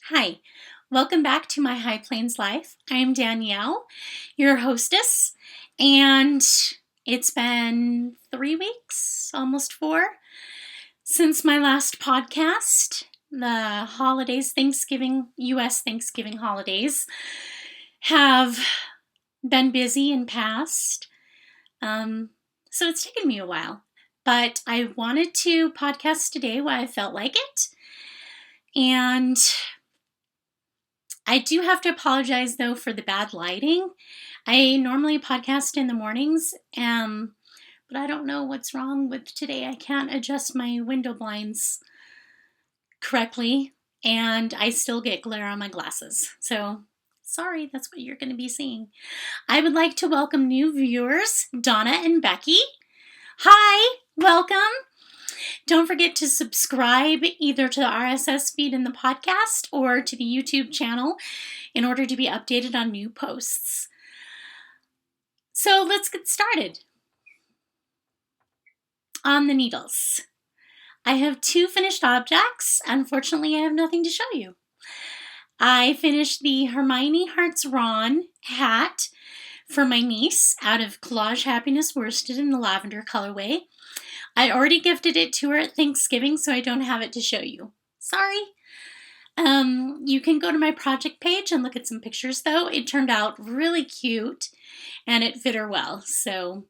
Hi, welcome back to My High Plains Life. I am Danielle, your hostess, and it's been 3 weeks, almost 4, since my last podcast. The holidays, U.S. Thanksgiving holidays, have been busy and passed, so it's taken me a while. But I wanted to podcast today while I felt like it, and I do have to apologize, though, for the bad lighting. I normally podcast in the mornings, but I don't know what's wrong with today. I can't adjust my window blinds correctly, and I still get glare on my glasses. So, sorry, that's what you're going to be seeing. I would like to welcome new viewers, Donna and Becky. Hi, welcome. Don't forget to subscribe either to the RSS feed in the podcast or to the YouTube channel in order to be updated on new posts. So let's get started. On the needles. I have 2 finished objects. Unfortunately, I have nothing to show you. I finished the Hermione Hearts Ron hat for my niece out of Collage Happiness worsted in the lavender colorway. I already gifted it to her at Thanksgiving, so I don't have it to show you. Sorry. You can go to my project page and look at some pictures, though. It turned out really cute, and it fit her well. So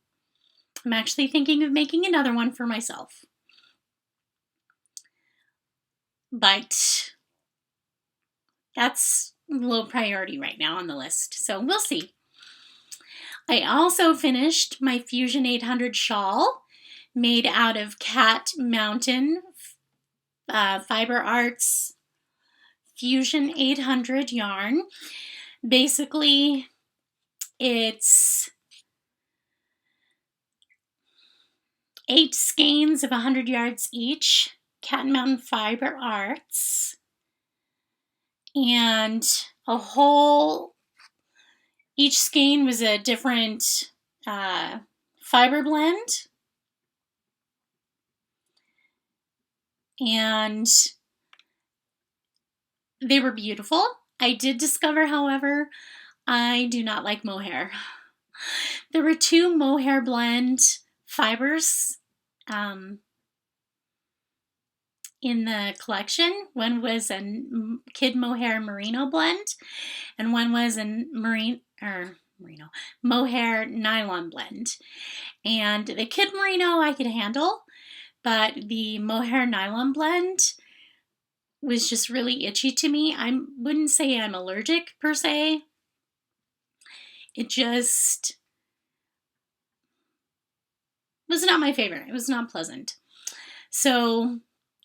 I'm actually thinking of making another one for myself. But that's low priority right now on the list, so we'll see. I also finished my Fusion 800 shawl made out of Cat Mountain Fiber Arts Fusion 800 yarn. Basically, it's 8 skeins of 100 yards each, Cat Mountain Fiber Arts, and each skein was a different fiber blend. And they were beautiful. I did discover, however, I do not like mohair. There were 2 mohair blend fibers in the collection. One was a kid mohair merino blend, and one was a mohair nylon blend. And the kid merino I could handle, but the mohair nylon blend was just really itchy to me. I wouldn't say I'm allergic per se. It just was not my favorite. It was not pleasant. So,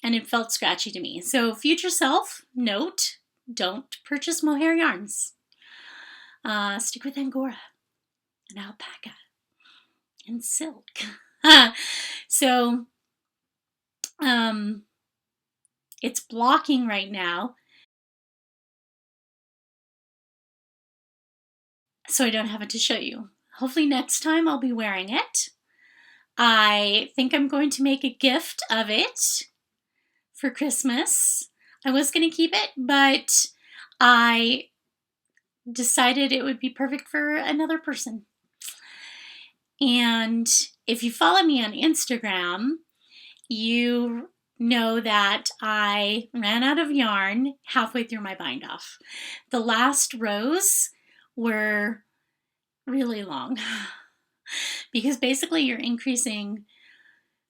and it felt scratchy to me. So, future self, note, don't purchase mohair yarns. Stick with Angora and alpaca and silk. So, it's blocking right now, so I don't have it to show you. Hopefully next time I'll be wearing it. I think I'm going to make a gift of it for Christmas. I was going to keep it, but I decided it would be perfect for another person. And if you follow me on Instagram, you know that I ran out of yarn halfway through my bind off. The last rows were really long because basically you're increasing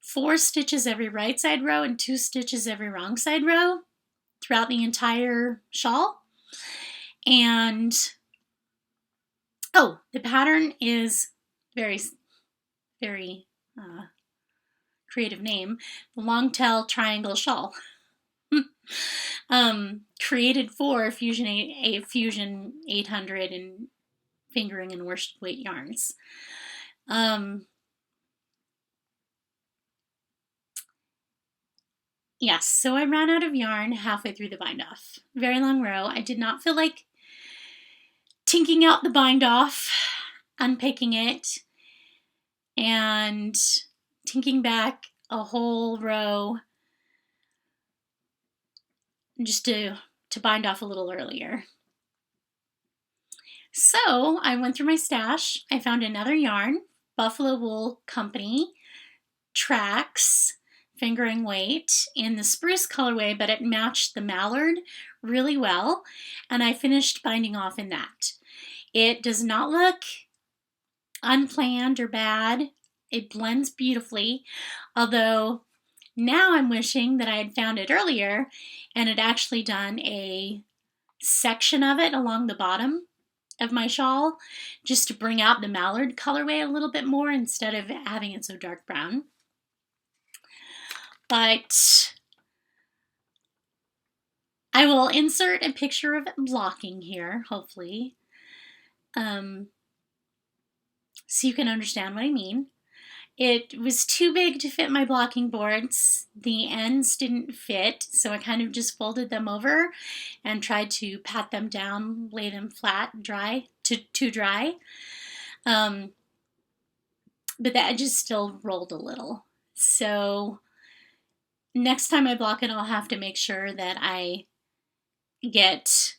4 stitches every right side row and 2 stitches every wrong side row throughout the entire shawl. And the pattern is very, very creative name, the long tail triangle shawl. Created for Fusion 800 and fingering and worsted weight yarns. Yes, so I ran out of yarn halfway through the bind off. Very long row. I did not feel like tinking out the bind off, unpicking it, and tinking back a whole row just to to bind off a little earlier. So I went through my stash. I found another yarn, Buffalo Wool Company, Tracks, fingering weight in the spruce colorway, but it matched the mallard really well, and I finished binding off in that. It does not look unplanned or bad. It blends beautifully, although now I'm wishing that I had found it earlier and had actually done a section of it along the bottom of my shawl just to bring out the mallard colorway a little bit more instead of having it so dark brown. But I will insert a picture of it blocking here, hopefully, so you can understand what I mean. It was too big to fit my blocking boards. The ends didn't fit, so I kind of just folded them over and tried to pat them down, lay them flat, dry, to dry. But the edges still rolled a little. So next time I block it, I'll have to make sure that I get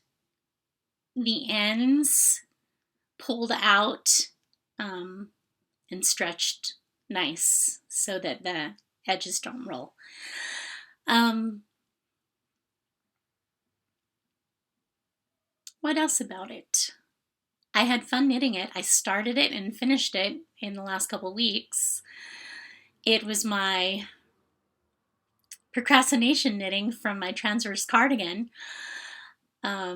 the ends pulled out and stretched nice so that the edges don't roll. What else about it? I had fun knitting it. I started it and finished it in the last couple weeks. It was my procrastination knitting from my transverse cardigan. Yeah,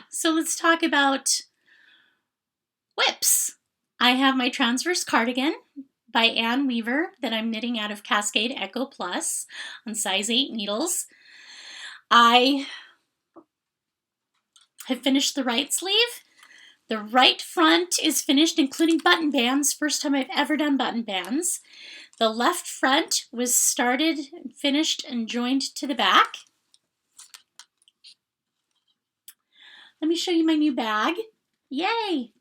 so let's talk about whips. I have my transverse cardigan by Ann Weaver that I'm knitting out of Cascade Echo Plus on size 8 needles. I have finished the right sleeve. The right front is finished, including button bands. First time I've ever done button bands. The left front was started, finished, and joined to the back. Let me show you my new bag. Yay!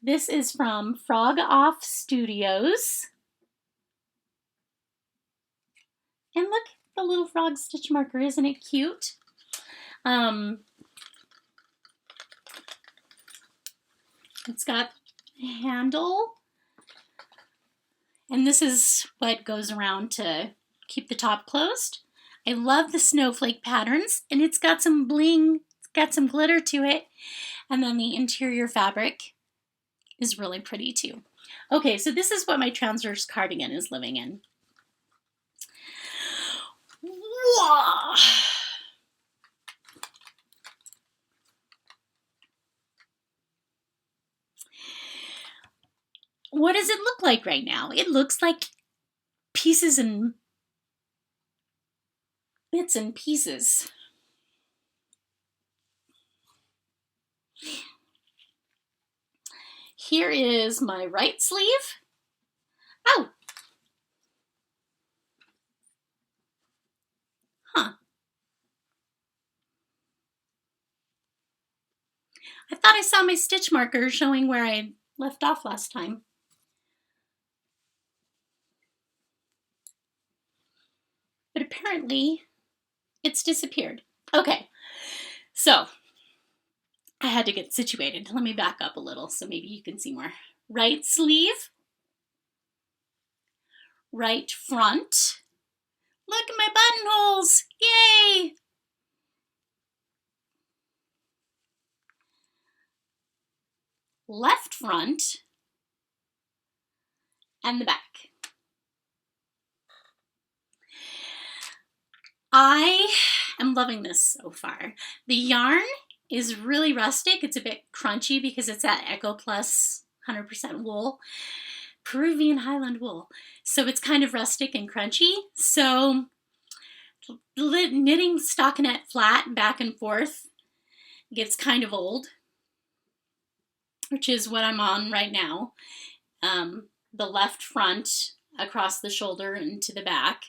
This is from Frog Off Studios. And look, the little frog stitch marker, isn't it cute? It's got a handle, and this is what goes around to keep the top closed. I love the snowflake patterns, and it's got some bling, it's got some glitter to it, and then the interior fabric is really pretty too. Okay, so this is what my transverse cardigan is living in. Whoa! What does it look like right now? It looks like pieces and bits and pieces. Here is my right sleeve. Oh! Huh. I thought I saw my stitch marker showing where I left off last time. But apparently it's disappeared. Okay, so I had to get situated. Let me back up a little so maybe you can see more. Right sleeve, right front. Look at my buttonholes, yay! Left front, and the back. I am loving this so far. The yarn is really rustic. It's a bit crunchy because it's that Echo Plus 100% wool, Peruvian Highland wool. So it's kind of rustic and crunchy. So knitting stockinette flat back and forth gets kind of old, which is what I'm on right now. The left front across the shoulder and to the back.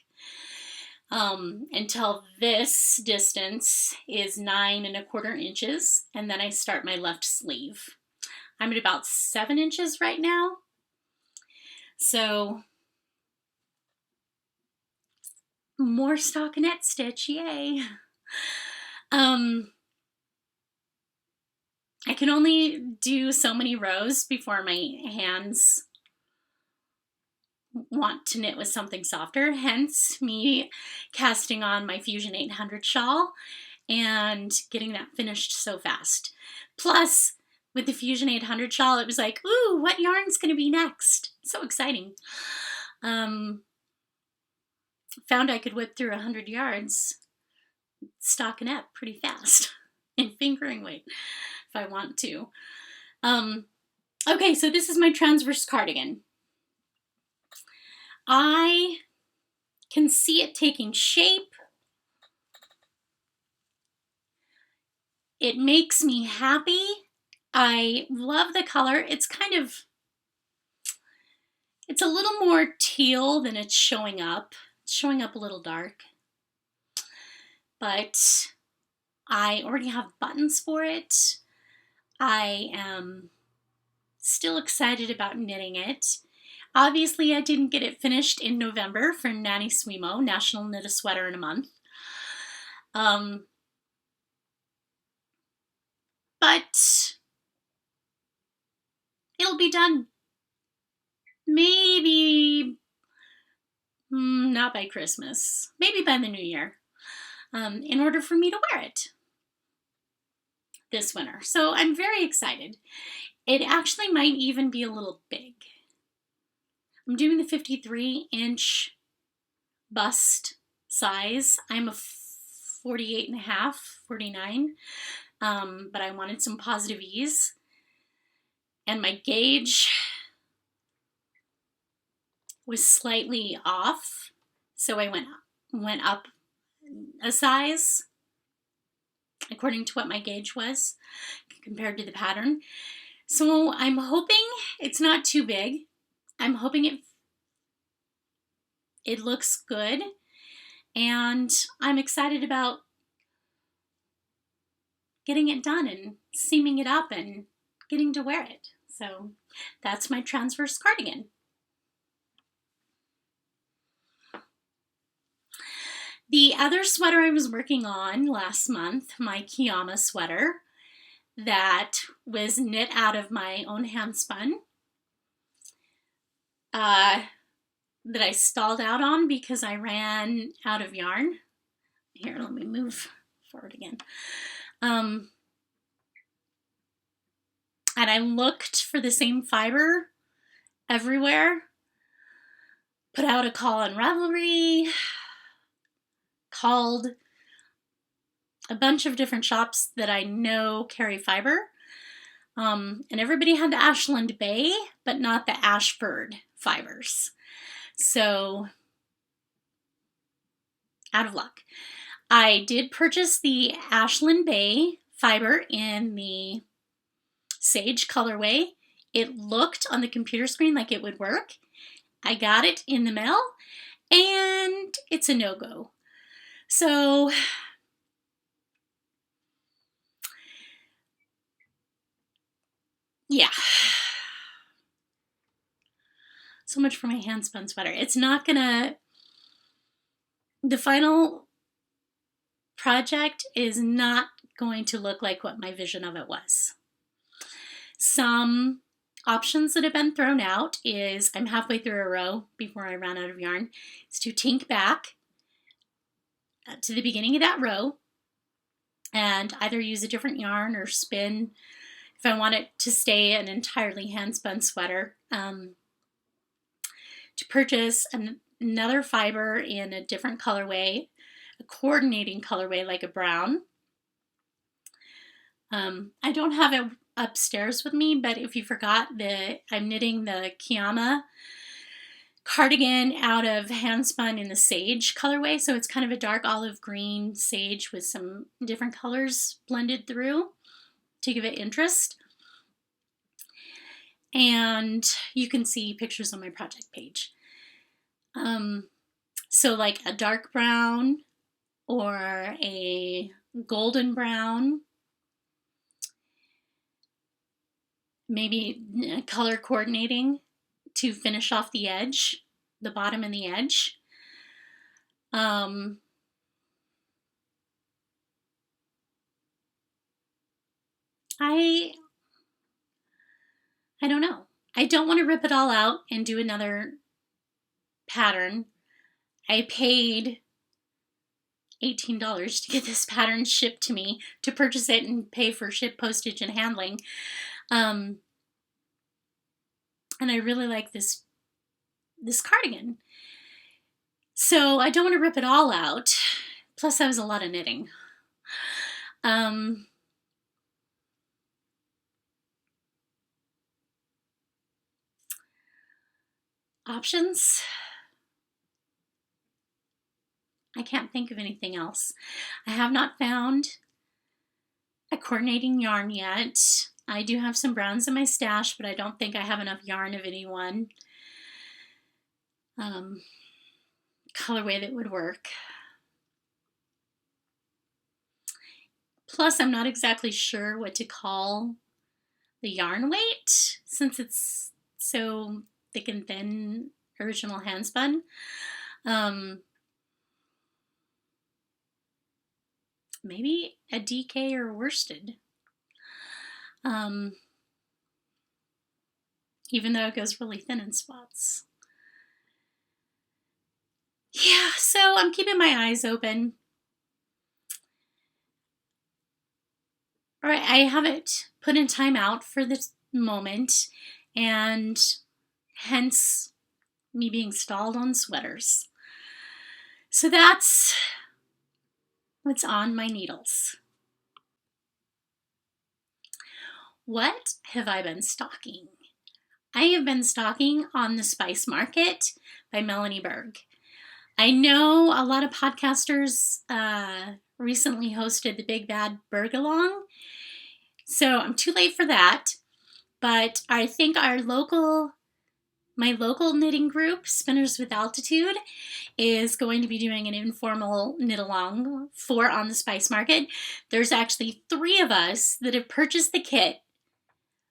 Until this distance is 9 1/4 inches, and then I start my left sleeve. I'm at about 7 inches right now. So more stockinette stitch, yay. I can only do so many rows before my hands want to knit with something softer, hence me casting on my Fusion 800 shawl and getting that finished so fast. Plus, with the Fusion 800 shawl, it was like, ooh, what yarn's gonna be next? So exciting. Found I could whip through 100 yards stockinette pretty fast in fingering weight if I want to. Okay, so this is my transverse cardigan. I can see it taking shape. It makes me happy. I love the color. It's a little more teal than it's showing up. It's showing up a little dark. But I already have buttons for it. I am still excited about knitting it. Obviously, I didn't get it finished in November for Nanny Swimo, National Knit a Sweater in a Month. But it'll be done maybe not by Christmas, maybe by the new year, in order for me to wear it this winter. So I'm very excited. It actually might even be a little big. I'm doing the 53-inch bust size. I'm a 48 and a half, 49, but I wanted some positive ease. And my gauge was slightly off, so I went up a size according to what my gauge was compared to the pattern. So I'm hoping it's not too big. I'm hoping it looks good, and I'm excited about getting it done and seaming it up and getting to wear it. So that's my transverse cardigan. The other sweater I was working on last month, my Kiyama sweater, that was knit out of my own hand spun, that I stalled out on because I ran out of yarn. Here, let me move forward again. And I looked for the same fiber everywhere, put out a call on Ravelry, called a bunch of different shops that I know carry fiber, and everybody had the Ashland Bay, but not the Ashford fibers. So, out of luck. I did purchase the Ashland Bay fiber in the Sage colorway. It looked on the computer screen like it would work. I got it in the mail, and it's a no-go. So, yeah. So much for my hand spun sweater. It's not gonna, the final project is not going to look like what my vision of it was. Some options that have been thrown out is, I'm halfway through a row before I ran out of yarn, is to tink back to the beginning of that row and either use a different yarn or spin if I want it to stay an entirely hand spun sweater. To purchase another fiber in a different colorway, a coordinating colorway like a brown. I don't have it upstairs with me, but if you forgot, I'm knitting the Kiyama cardigan out of hand spun in the Sage colorway, so it's kind of a dark olive green sage with some different colors blended through to give it interest. And you can see pictures on my project page. So like a dark brown or a golden brown, maybe color coordinating to finish off the edge, the bottom and the edge. Um, I don't know. I don't want to rip it all out and do another pattern. I paid $18 to get this pattern shipped to me, to purchase it and pay for ship postage and handling. And I really like this cardigan. So I don't want to rip it all out. Plus that was a lot of knitting. Options? I can't think of anything else. I have not found a coordinating yarn yet. I do have some browns in my stash, but I don't think I have enough yarn of any one colorway that would work. Plus, I'm not exactly sure what to call the yarn weight, since it's so thick and thin, original handspun. Maybe a DK or worsted. Even though it goes really thin in spots. Yeah, so I'm keeping my eyes open. All right, I have it put in timeout for this moment, and hence me being stalled on sweaters. So that's what's on my needles. What have I been stocking? I have been stocking on the Spice Market by Melanie Berg. I know a lot of podcasters recently hosted the Big Bad Bergalong, so I'm too late for that. But I think my local knitting group, Spinners with Altitude, is going to be doing an informal knit along for On the Spice Market. There's actually 3 of us that have purchased the kit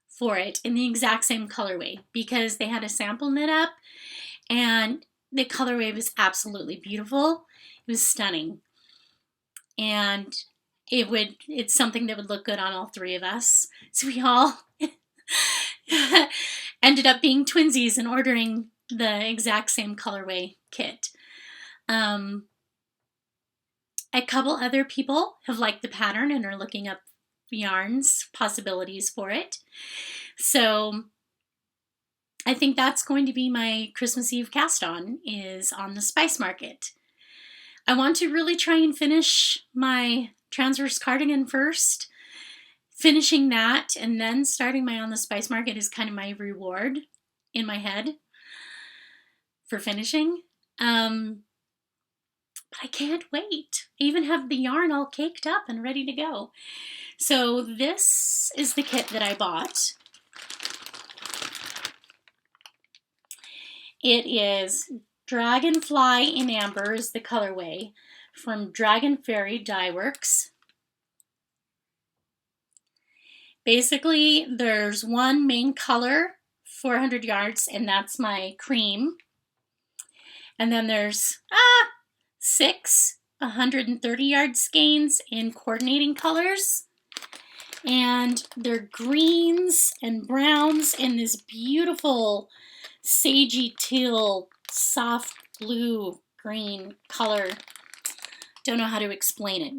for it in the exact same colorway, because they had a sample knit up and the colorway was absolutely beautiful. It was stunning. And it's something that would look good on all 3 of us. So we all ended up being twinsies and ordering the exact same colorway kit. A couple other people have liked the pattern and are looking up yarns, possibilities for it. So I think that's going to be my Christmas Eve cast on, is on the Spice Market. I want to really try and finish my transverse cardigan first. Finishing that and then starting my On the Spice Market is kind of my reward in my head for finishing. But I can't wait. I even have the yarn all caked up and ready to go. So this is the kit that I bought. It is Dragonfly in Amber is the colorway, from Dragon Fairy Dye Works. Basically, there's one main color, 400 yards, and that's my cream. And then there's 6 130 yard skeins in coordinating colors. And they're greens and browns in this beautiful sagey teal, soft blue green color. Don't know how to explain it.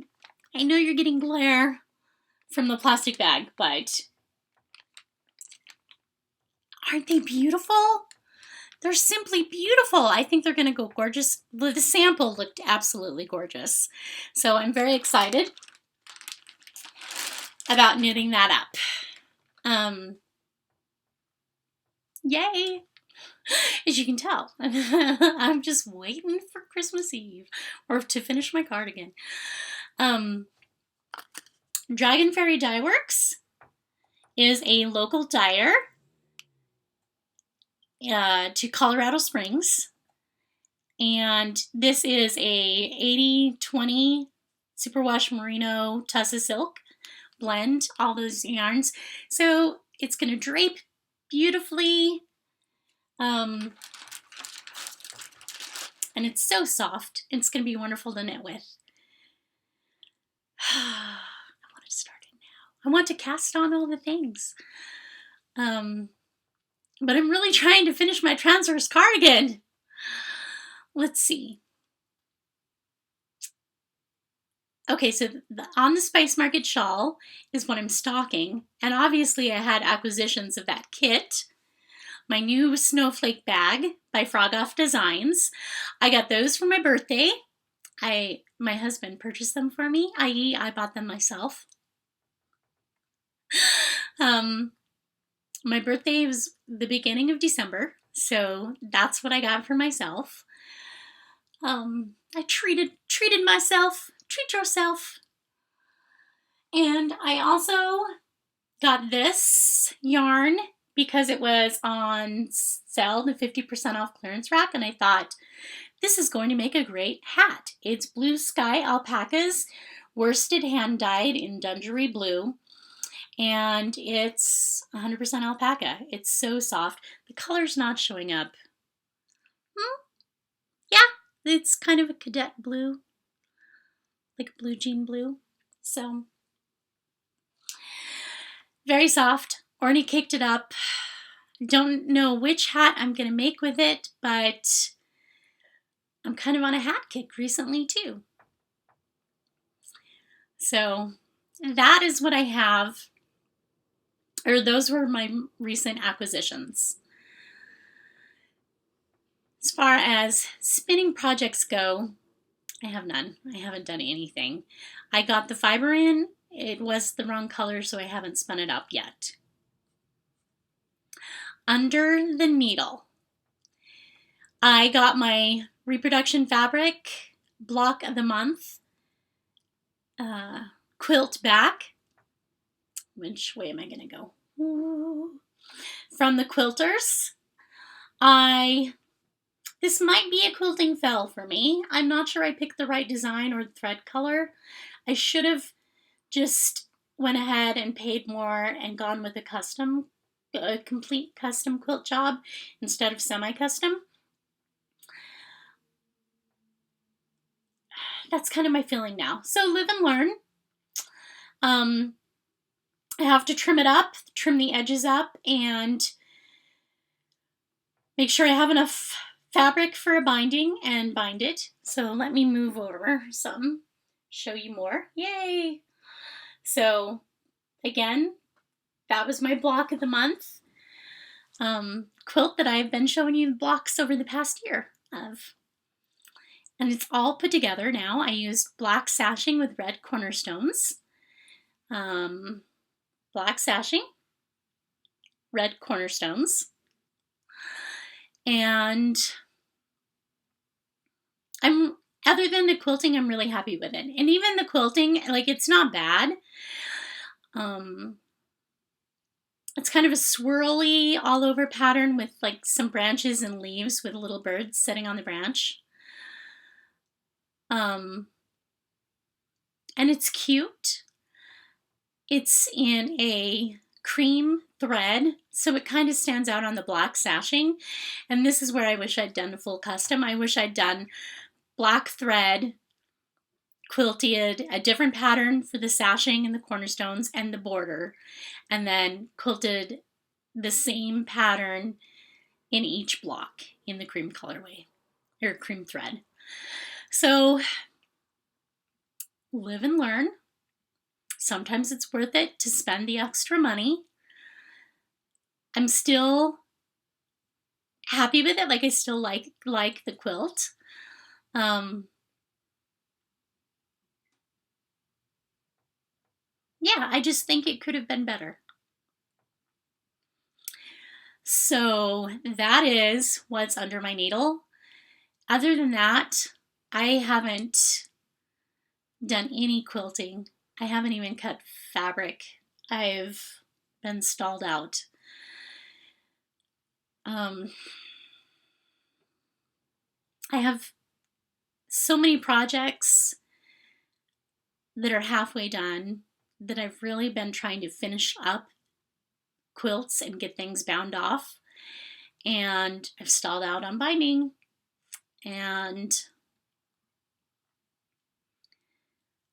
I know you're getting glare from the plastic bag, but aren't they beautiful? They're simply beautiful. I think they're going to go gorgeous. The sample looked absolutely gorgeous. So I'm very excited about knitting that up. Yay! As you can tell, I'm just waiting for Christmas Eve or to finish my cardigan. Dragon Fairy Dye Works is a local dyer to Colorado Springs. And this is a 80-20 superwash merino tussa silk blend, all those yarns. So it's going to drape beautifully. And it's so soft. It's going to be wonderful to knit with. I want to start it now. I want to cast on all the things. But I'm really trying to finish my transverse cardigan. Let's see. Okay, so the On the Spice Market shawl is what I'm stocking. And obviously I had acquisitions of that kit. My new snowflake bag by Frog Off Designs. I got those for my birthday. My husband purchased them for me, i.e. I bought them myself. My birthday was the beginning of December, so that's what I got for myself. I treated myself. Treat yourself. And I also got this yarn because it was on sale, the 50% off clearance rack, and I thought, this is going to make a great hat. It's Blue Sky Alpacas, worsted hand-dyed in Dungaree Blue, and it's 100% alpaca. It's so soft. The color's not showing up. Yeah, it's kind of a cadet blue, like a blue jean blue. So, very soft. Already caked it up. Don't know which hat I'm going to make with it, but I'm kind of on a hat kick recently too. So that is what I have, or those were my recent acquisitions. As far as spinning projects go, I have none. I haven't done anything. I got the fiber in. It was the wrong color, so I haven't spun it up yet. Under the needle, I got my reproduction fabric block of the month quilt back. Which way am I going to go? Ooh. From the Quilters. This might be a quilting fail for me. I'm not sure I picked the right design or thread color. I should have just went ahead and paid more and gone with a complete custom quilt job instead of semi-custom. That's kind of my feeling now. So live and learn. I have to trim it up, trim the edges up, and make sure I have enough fabric for a binding and bind it. So let me move over some, show you more. Yay! So again, that was my block of the month. Quilt that I've been showing you the blocks over the past year of. And it's all put together now. I used black sashing with red cornerstones. Black sashing, red cornerstones. And other than the quilting, I'm really happy with it. And even the quilting, like, it's not bad. It's kind of a swirly all over pattern with like some branches and leaves with little birds sitting on the branch. And it's cute. It's in a cream thread, so it kind of stands out on the black sashing. And this is where I wish I'd done a full custom. I wish I'd done black thread, quilted a different pattern for the sashing and the cornerstones and the border, and then quilted the same pattern in each block in the cream colorway, or cream thread. So live and learn. Sometimes it's worth it to spend the extra money. I'm still happy with it. Like, I still like the quilt. Yeah, I just think it could have been better. So that is what's under my needle. Other than that, I haven't done any quilting. I haven't even cut fabric. I've been stalled out. I have so many projects that are halfway done that I've really been trying to finish up quilts and get things bound off, and I've stalled out on binding. And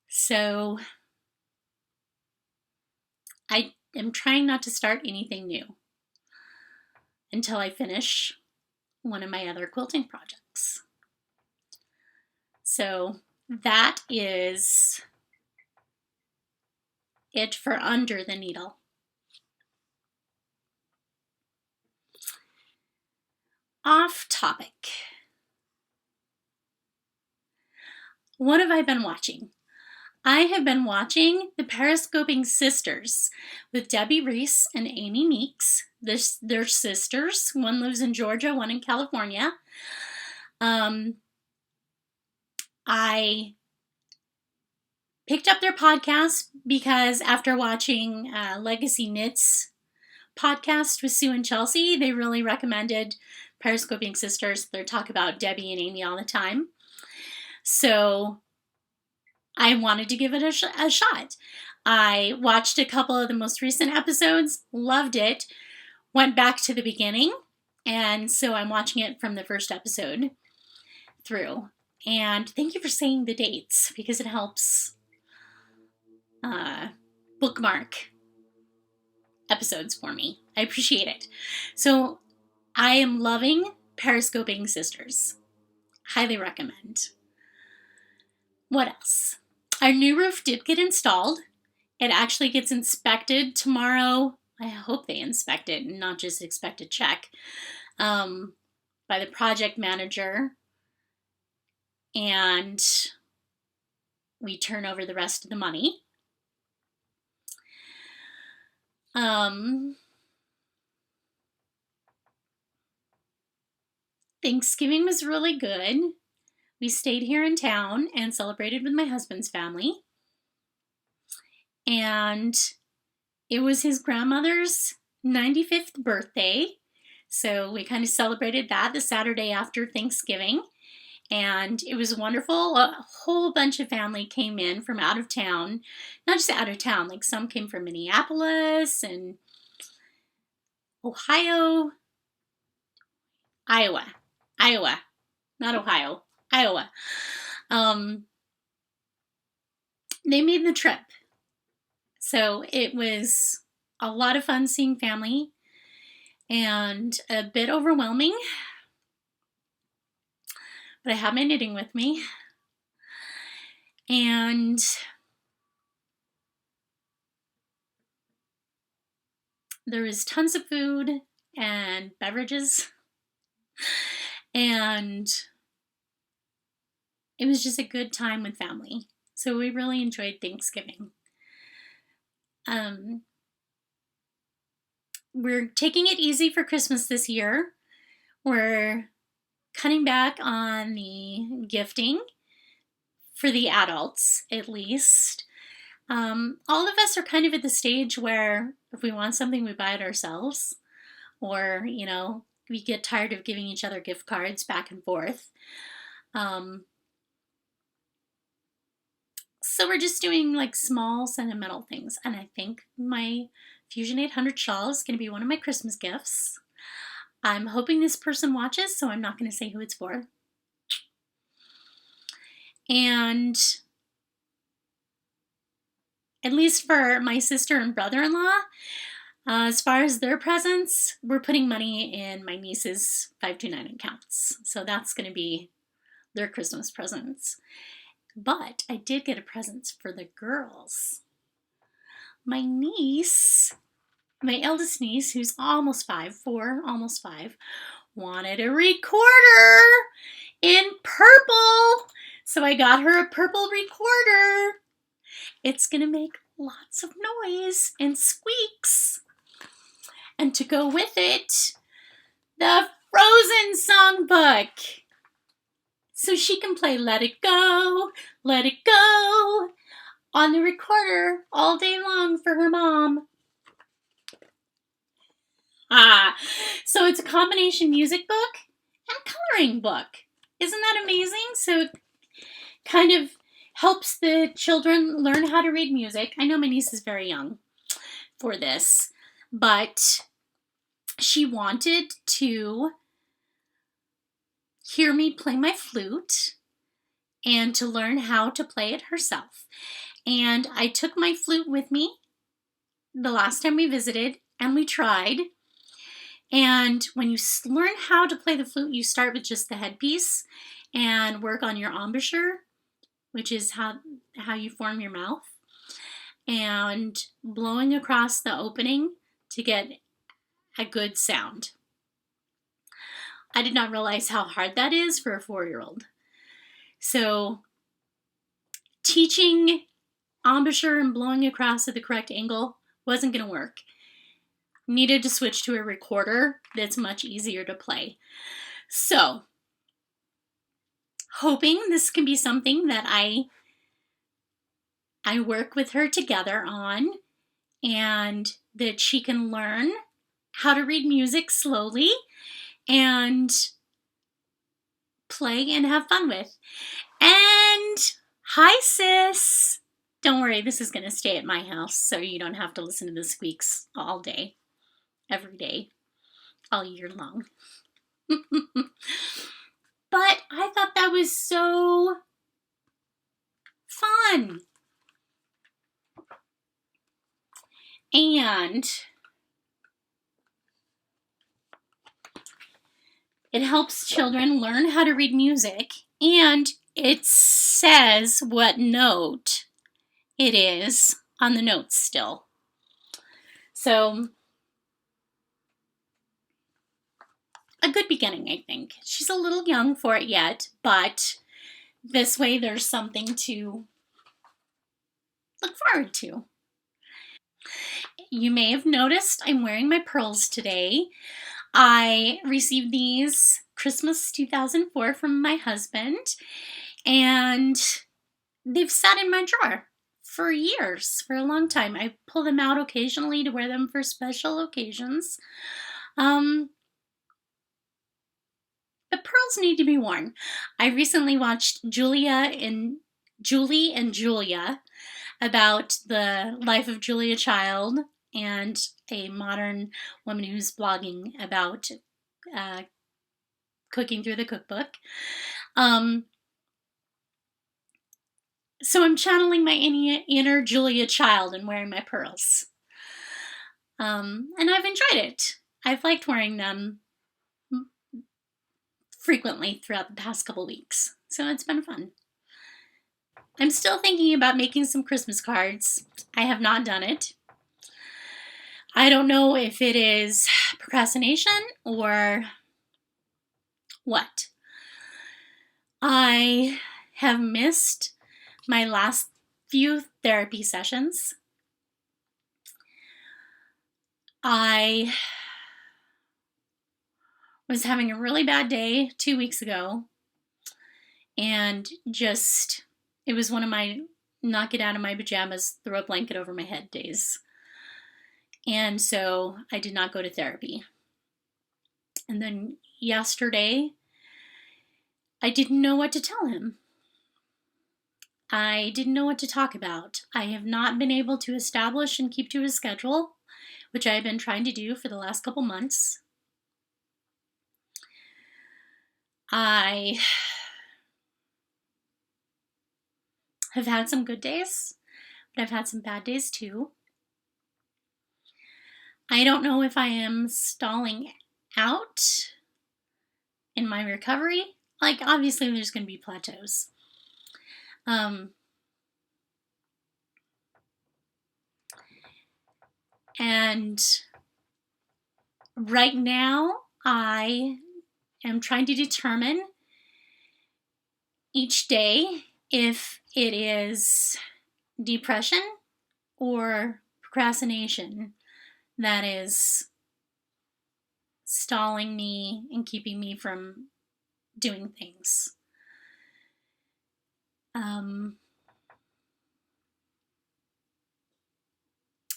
so I am trying not to start anything new until I finish one of my other quilting projects. So that is it for Under the Needle. Off topic. What have I been watching? I have been watching the Periscoping Sisters with Debbie Reese and Amy Meeks. They're sisters. One lives in Georgia, one in California. I picked up their podcast because after watching Legacy Knits podcast with Sue and Chelsea, they really recommended Periscoping Sisters. They talk about Debbie and Amy all the time. So I wanted to give it a shot. I watched a couple of the most recent episodes, loved it, went back to the beginning, and so I'm watching it from the first episode through. And thank you for saying the dates, because it helps bookmark episodes for me. I appreciate it. So I am loving Periscoping Sisters. Highly recommend. What else? Our new roof did get installed. It actually gets inspected tomorrow. I hope they inspect it and not just expect a check by the project manager. And we turn over the rest of the money. Thanksgiving was really good. We stayed here in town and celebrated with my husband's family. And it was his grandmother's 95th birthday. So we kind of celebrated that the Saturday after Thanksgiving. And it was wonderful. A whole bunch of family came in from out of town. Not just out of town, like some came from Minneapolis and Ohio. Iowa. Not Ohio. Iowa. They made the trip. So it was a lot of fun seeing family and a bit overwhelming. But I have my knitting with me. And there was tons of food and beverages. And it was just a good time with family. So we really enjoyed Thanksgiving. We're taking it easy for Christmas this year. We're cutting back on the gifting for the adults, at least. All of us are kind of at the stage where if we want something, we buy it ourselves. Or, we get tired of giving each other gift cards back and forth. So we're just doing like small sentimental things. And I think my Fusion 800 shawl is going to be one of my Christmas gifts. I'm hoping this person watches, so I'm not going to say who it's for. And at least for my sister and brother-in-law, as far as their presents, we're putting money in my niece's 529 accounts. So that's going to be their Christmas presents. But I did get a present for the girls. My niece, my eldest niece, who's almost 5, almost 5, wanted a recorder in purple. So I got her a purple recorder. It's going to make lots of noise and squeaks. And to go with it, the Frozen songbook. So she can play Let It Go on the recorder all day long for her mom. So it's a combination music book and coloring book. Isn't that amazing? So it kind of helps the children learn how to read music. I know my niece is very young for this, but she wanted to hear me play my flute and to learn how to play it herself. And I took my flute with me the last time we visited, and we tried. And when you learn how to play the flute, you start with just the headpiece and work on your embouchure, which is how you form your mouth, and blowing across the opening to get a good sound. I did not realize how hard that is for a 4-year-old. So teaching embouchure and blowing across at the correct angle wasn't going to work. Needed to switch to a recorder that's much easier to play. So, hoping this can be something that I work with her together on, and that she can learn how to read music slowly and play and have fun with. And hi, sis. Don't worry, this is going to stay at my house, so you don't have to listen to the squeaks all day, every day, all year long. But I thought that was so fun. And it helps children learn how to read music, and it says what note it is on the notes still. So, a good beginning, I think. She's a little young for it yet, but this way there's something to look forward to. You may have noticed I'm wearing my pearls today. I received these Christmas 2004 from my husband, and they've sat in my drawer for years, for a long time. I pull them out occasionally to wear them for special occasions. The pearls need to be worn. I recently watched Julie and Julia, about the life of Julia Child, and a modern woman who's blogging about cooking through the cookbook. So I'm channeling my inner Julia Child and wearing my pearls. And I've enjoyed it. I've liked wearing them frequently throughout the past couple weeks. So it's been fun. I'm still thinking about making some Christmas cards. I have not done it. I don't know if it is procrastination or what. I have missed my last few therapy sessions. I was having a really bad day 2 weeks ago, and it was one of my knock it out of my pajamas, throw a blanket over my head days. And so I did not go to therapy. And then yesterday, I didn't know what to tell him. I didn't know what to talk about. I have not been able to establish and keep to a schedule, which I have been trying to do for the last couple months. I have had some good days, but I've had some bad days too. I don't know if I am stalling out in my recovery. Like, obviously there's going to be plateaus. And right now I am trying to determine each day if it is depression or procrastination that is stalling me and keeping me from doing things.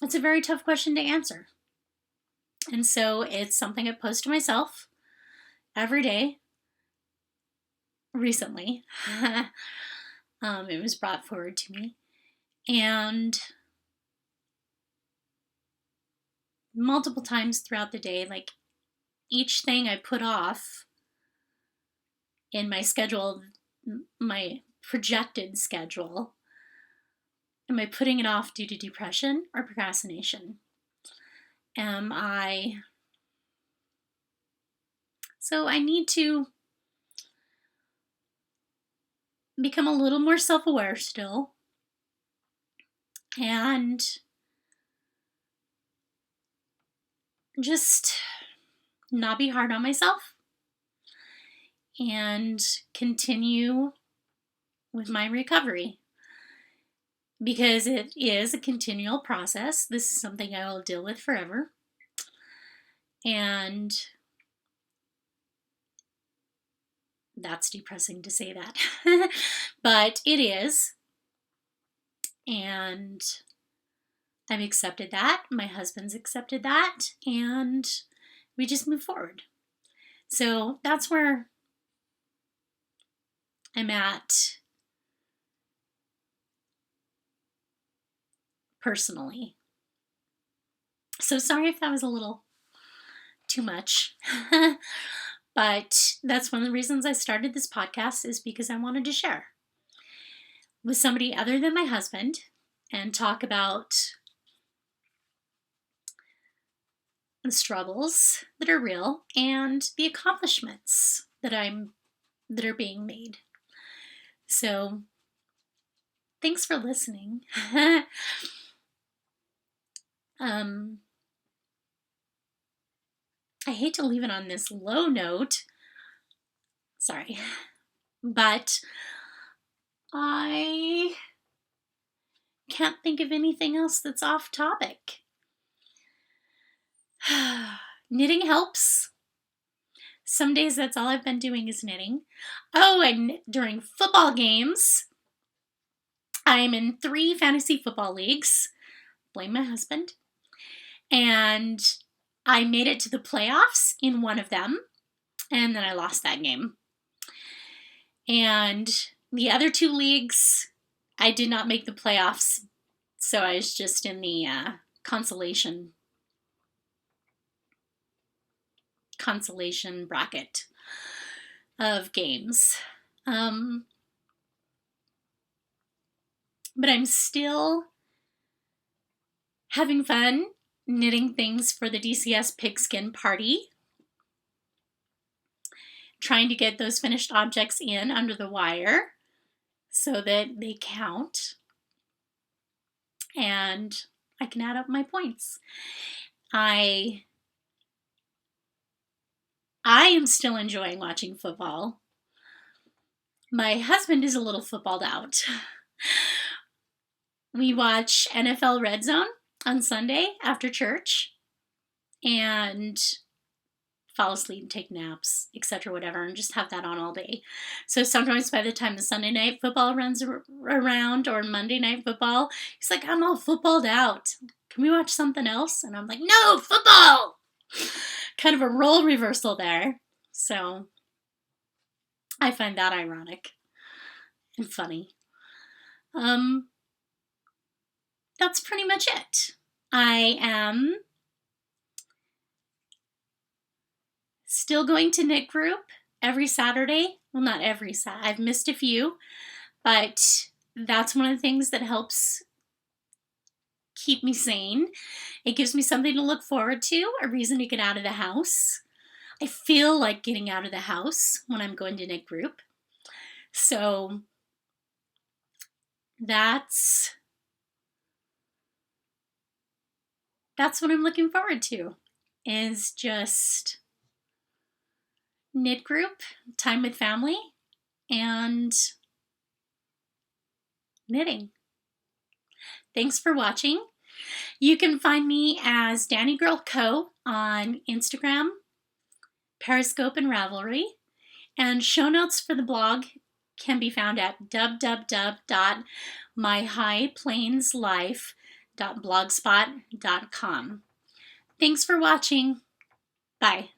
It's a very tough question to answer. And so it's something I post to myself every day recently. It was brought forward to me. And multiple times throughout the day, like each thing I put off in my schedule, my projected schedule? Am I putting it off due to depression or procrastination? So I need to become a little more self-aware still, and just not be hard on myself and continue with my recovery, because it is a continual process. This is something I will deal with forever, and that's depressing to say that, but it is, and I've accepted that. My husband's accepted that, and we just move forward. So that's where I'm at personally. So sorry if that was a little too much. But that's one of the reasons I started this podcast, is because I wanted to share with somebody other than my husband and talk about the struggles that are real and the accomplishments that are being made. So thanks for listening. I hate to leave it on this low note. Sorry. But I can't think of anything else that's off topic. Knitting helps. Some days that's all I've been doing is knitting. Oh, and during football games, I'm in 3 fantasy football leagues. Blame my husband. And I made it to the playoffs in one of them, and then I lost that game. And the other 2 leagues, I did not make the playoffs, so I was just in the consolation bracket of games. But I'm still having fun knitting things for the DCS pigskin party. Trying to get those finished objects in under the wire so that they count. And I can add up my points. I am still enjoying watching football. My husband is a little footballed out. We watch NFL Red Zone on Sunday after church and fall asleep and take naps, etc., whatever, and just have that on all day. So sometimes by the time the Sunday night football runs around, or Monday night football, he's like, I'm all footballed out. Can we watch something else? And I'm like, no, football! Kind of a role reversal there. So I find that ironic and funny. That's pretty much it. I am still going to knit group every Saturday. Well, not every Saturday. I've missed a few, but that's one of the things that helps keep me sane. It gives me something to look forward to, a reason to get out of the house. I feel like getting out of the house when I'm going to knit group. So that's what I'm looking forward to, is just knit group, time with family, and knitting. Thanks for watching. You can find me as daniGirlCO on Instagram, Periscope, and Ravelry. And show notes for the blog can be found at www.myhighplainslife.blogspot.com. Thanks for watching. Bye.